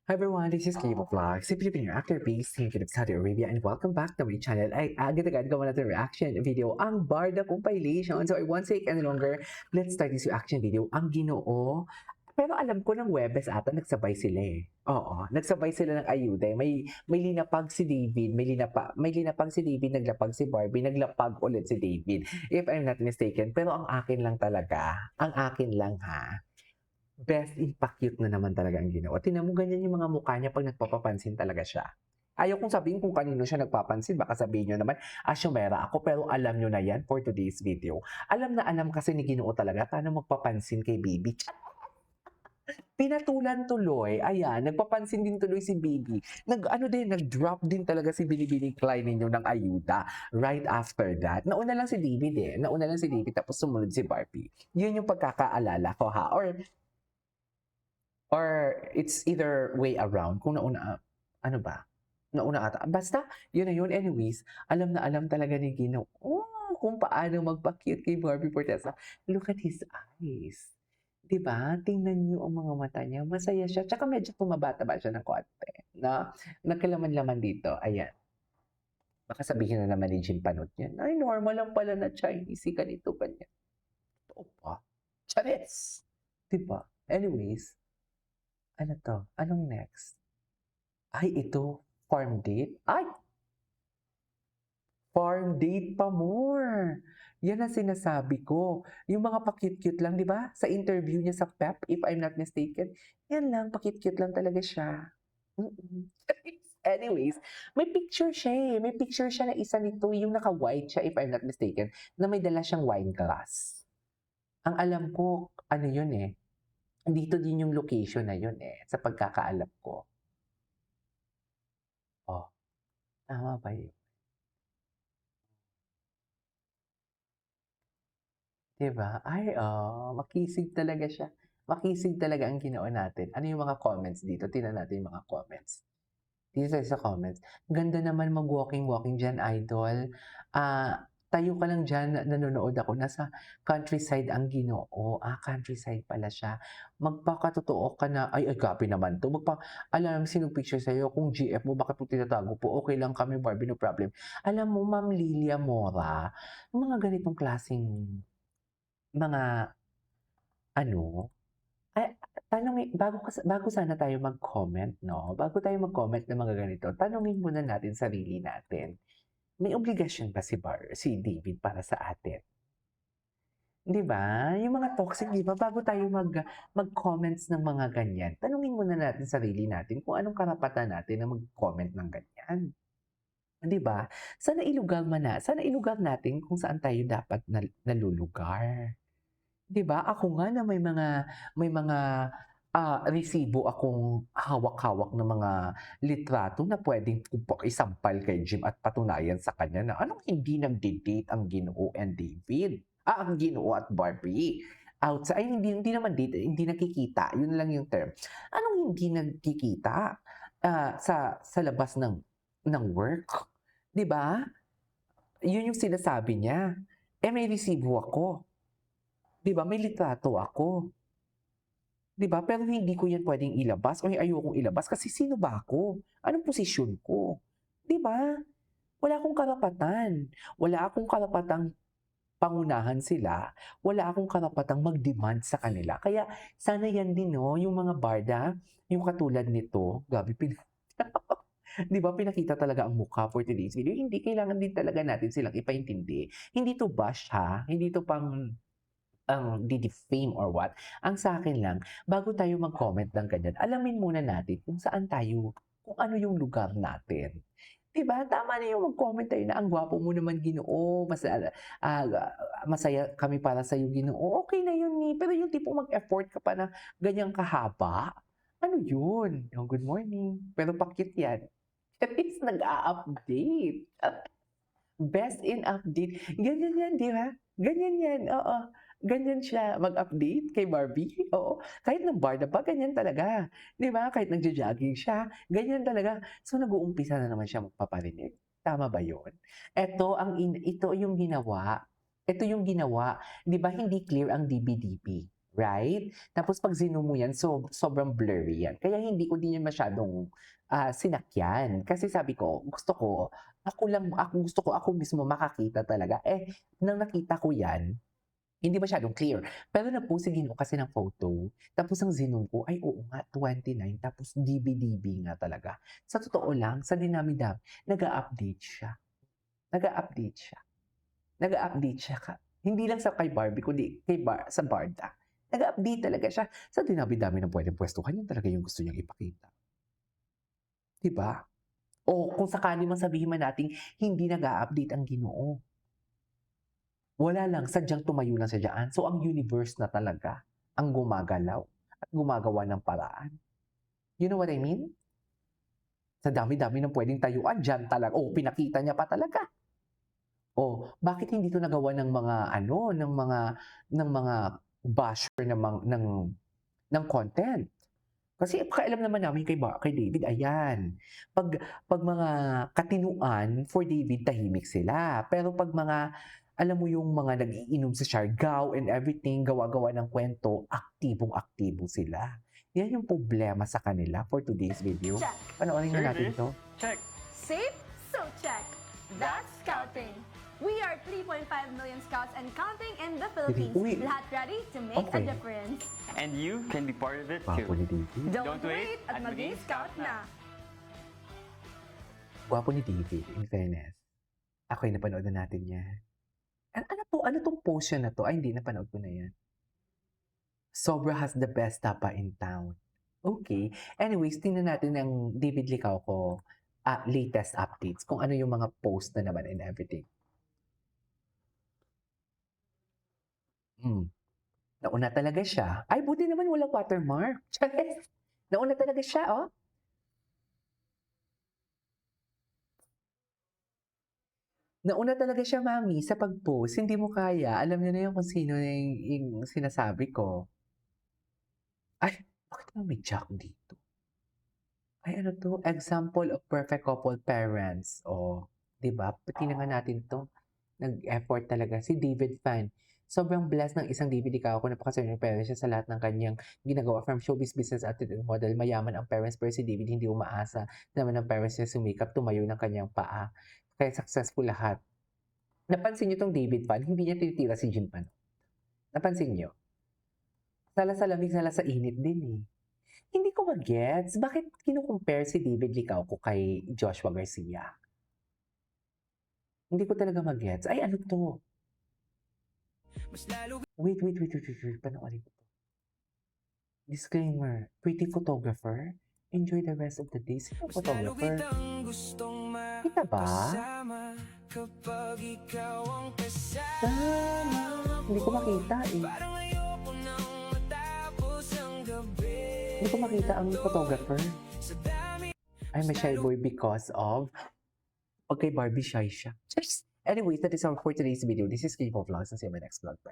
Hi everyone, this is Kibo Vlog, si Filipino actor based here in Saudi Arabia, and welcome back to my channel. Ay agad-agad gawa natin reaction video ang Barda compilation. So I won't take any longer. Let's start this reaction video. Ang Ginoo. Pero alam ko ng Webes ata nagsabay sila eh. Oo, nagsabay sila ng ayuda. May linapag si David, may linapag si David, naglapag si Barbie, naglapag ulit si David. If I'm not mistaken. Pero ang akin lang talaga, ang akin lang ha. Best in pa-cute na naman talaga ang Ginoo. Tingnan mo ganyan yung mga mukha niya 'pag nagpapapansin talaga siya. Ayaw kong sabihin kung kanino siya nagpapansin, baka sabihin niyo naman, asyumera ako, pero alam niyo na yan for today's video. Alam na alam kasi ni Ginoo talaga paano magpapansin kay baby. Pinatulan tuloy, ayan, nagpapansin din tuloy si baby. Nag-ano din, nag-drop din talaga si Binibining Klein ninyo ng ayuda right after that. Nauna lang si David eh, nauna lang si David tapos sumunod si Barbie. Yun yung pagkakaalala ko ha, or it's either way around kung nauna, ano ba? Nauna ata. Basta, yun na yun. Anyways, alam na alam talaga ni Ginoo kung paano magpa-cute kay Barbie Fortesa. Look at his eyes. 'Di ba? Tingnan niyo ang mga mata niya. Masaya siya. Tsaka medyo pumabata-ba siya ng konti. Na nagkalaman-laman dito. Ayan. Baka sabihin na naman ni Jim Panot yan. Ay, normal lang pala na Chinese. Si ganito, ganyan. Totoo pa. Charis! 'Di ba? Anyways, ano 'to? Anong next? Ay, ito, farm date? Ay! Farm date pa more! Yan ang sinasabi ko. Yung mga pa-cute-cute lang, di ba? Sa interview niya sa PEP, if I'm not mistaken, yan lang, pa-cute-cute lang talaga siya. Mm. Anyways, may picture siya eh. May picture siya na isa nito, yung naka-white siya, if I'm not mistaken, na may dala siyang wine glass. Ang alam ko, ano yun eh, dito din yung location na yun eh, sa pagkakaalam ko. Oh, tama ba yun? 'Di ba? Ay, makisig talaga siya. Makisig talaga ang Ginoo natin. Ano yung mga comments dito? Tingnan natin yung mga comments. Dito tayo sa comments. Ganda naman mag-walking-walking diyan, idol. Tayo ka lang diyan, nanonood ako. Nasa countryside ang Ginoo. Countryside pala siya. Magpakatotoo ka na, ay, grabe naman 'to. Alam, sinong picture sa'yo? Kung GF mo, bakit mo tinatago po? Okay lang kami, Barbie, no problem. Alam mo, Ma'am Lilia Mora, mga ganitong klaseng mga ano, ay tanungin bago sana tayo mag-comment 'no, bago tayo mag-comment ng mga ganito, tanungin muna natin sarili natin. May obligasyon ba si David para sa atin? 'Di ba? Yung mga toxic 'di ba, bago tayo mag-comments ng mga ganyan, tanungin muna natin sarili natin kung anong karapatan natin na mag-comment ng ganyan, 'di ba? Sana ilugar natin kung saan tayo dapat nalulugar. 'Di ba, ako nga na may mga resibo akong hawak-hawak na mga litrato na puwedeng ko isampal kay Jim at patunayan sa kanya na anong hindi nagde-date ang Ginoo and David, ang Ginoo at Barbie. Ay hindi naman date, hindi nakikita, yun lang yung term. Anong hindi nagkikita, sa labas ng work, 'di ba? Yun yung sinasabi niya. Eh, may resibo ako. 'Di ba, may litrato ako, 'di ba? Pero hindi ko 'yan puwedeng ilabas o ayokong ilabas kasi sino ba ako? Anong posisyon ko? 'Di ba? Wala akong karapatan. Wala akong karapatang pangunahan sila, wala akong karapatang mag-demand sa kanila. Kaya sana 'yan din 'no, yung mga barda, yung katulad nito, grabe 'di ba pinakita talaga ang mukha for today's video. Hindi, kailangan din talaga natin silang ipaintindi. Hindi 'to bash ha, hindi 'to pang di-defame or what. Ang sa akin lang, bago tayo mag-comment ng ganyan, alamin muna natin kung saan tayo, kung ano yung lugar natin. 'Di ba, tama na yung mag-comment tayo na, "Ang gwapo mo naman Ginoo, ah, masaya kami para sa'yo Ginoo." Okey na yun, eh, pero yung tipong mag-effort ka pa na ganyang kahaba, ano yun? Oh, good morning, pero pa-cute yan. At least nag-a-update. Best in update, ganyan yan 'di ba? Ganyan yan, oo. Ganyan siya mag-update kay Barbie, oo. Kahit nag-Barda pa ganyan talaga, 'di ba? Kahit nagjo-jogging siya, ganyan talaga. So nag-uumpisa na naman siya magpaparinig, tama ba 'yun? Ito yung ginawa, 'di ba hindi clear ang DB-DB? right? Tapos pag zoom mo yan, sobrang blurry yan. Kaya hindi ko din yan masyadong sinakyan. Kasi sabi ko, gusto ko ako mismo makakita talaga. Nang nakita ko yan, hindi masyadong clear. Pero na-post si Ginoo kasi ng photo. Tapos ang zinom ko, ay oo nga, 29. Tapos DB-DB nga talaga. Sa totoo lang, sa dinami-dami, nag-a-update siya. Nag-a-update siya. Nag-a-update siya ka. Hindi lang sa kay Barbie, kundi sa Barda. Nag-a-update talaga siya. Sa dinami-dami ng pwedeng pwestuhan, yun talaga yung gusto niyang ipakita. Diba? O kung sakali man sabihin man natin, hindi nag-a-update ang Ginoo. Wala lang, sadyang tumayo lang siya dyan. So, ang universe na talaga ang gumagalaw at gumagawa ng paraan. You know what I mean? Sa dami-dami ng pwedeng tayuan, dyan talaga. Pinakita niya pa talaga. Bakit hindi ito nagawa ng mga ng mga basher ng content? Kasi pakialam naman namin kay David, ayan. Pag mga katinuan, for David, tahimik sila. Pero pag mga, alam mo yung mga nag-iinom sa Siargao and everything, gawa-gawa ng kwento, aktibong-aktibo sila. Yan yung problema sa kanila for today's video. Check. Panoorin na natin to. Check. Safe? So check. That's scouting. We are 3.5 million scouts and counting in the Philippines. Uy. Lahat ready to make Okay. a difference. And you can be part of it Gwapo ni too. David. Don't wait at maging scout na. Gwapo ni David, in fairness. Ako yung napanood na natin yan. Ano to? Ano tong post na to? Ay, hindi, napanood ko na yan. Sobra has the best tapa in town. Okay. Anyways, tingnan natin ang David Licao ko latest updates. Kung ano yung mga post na naman and everything. Nauna talaga siya. Ay, buti naman walang watermark. Nauna talaga siya, oh. Nauna talaga siya, mami, sa pag-post. Hindi mo kaya. Alam niyo na yun kung sino na yung sinasabi ko. Ay, bakit naman may Jack dito? Ay, ano to? Example of perfect couple parents. Di ba? Tingnan nga natin to. Nag-effort talaga. Si David Fan. Sobrang blessed ng isang David Licao ko. Napakasarap ng parents siya sa lahat ng kanyang ginagawa. From showbiz business attitude model, mayaman ang parents. Pero si David hindi umaasa naman ng parents niya sumikap, tumayo ng kanyang paa. Kaya successful lahat. Napansin niyo tong David Fan, hindi niya tinitira si Jim Pan. Napansin niyo? Sala sa lamig, sala sa init din eh. Hindi ko mag-gets. Bakit kinukompare si David Licao ko kay Joshua Garcia? Hindi ko talaga mag-gets. Ay, ano to? Wait. Panoorin ko to. Disclaimer. Pretty photographer. Enjoy the rest of the day. Sino photographer? Kita ba? Hindi ko makita eh. Hindi ko makita ang photographer. Ay, may shy boy because of kay Barbie shy siya. Anyways, that is all for today's video. This is Kiko Vlogs and see you in my next vlog. Bye.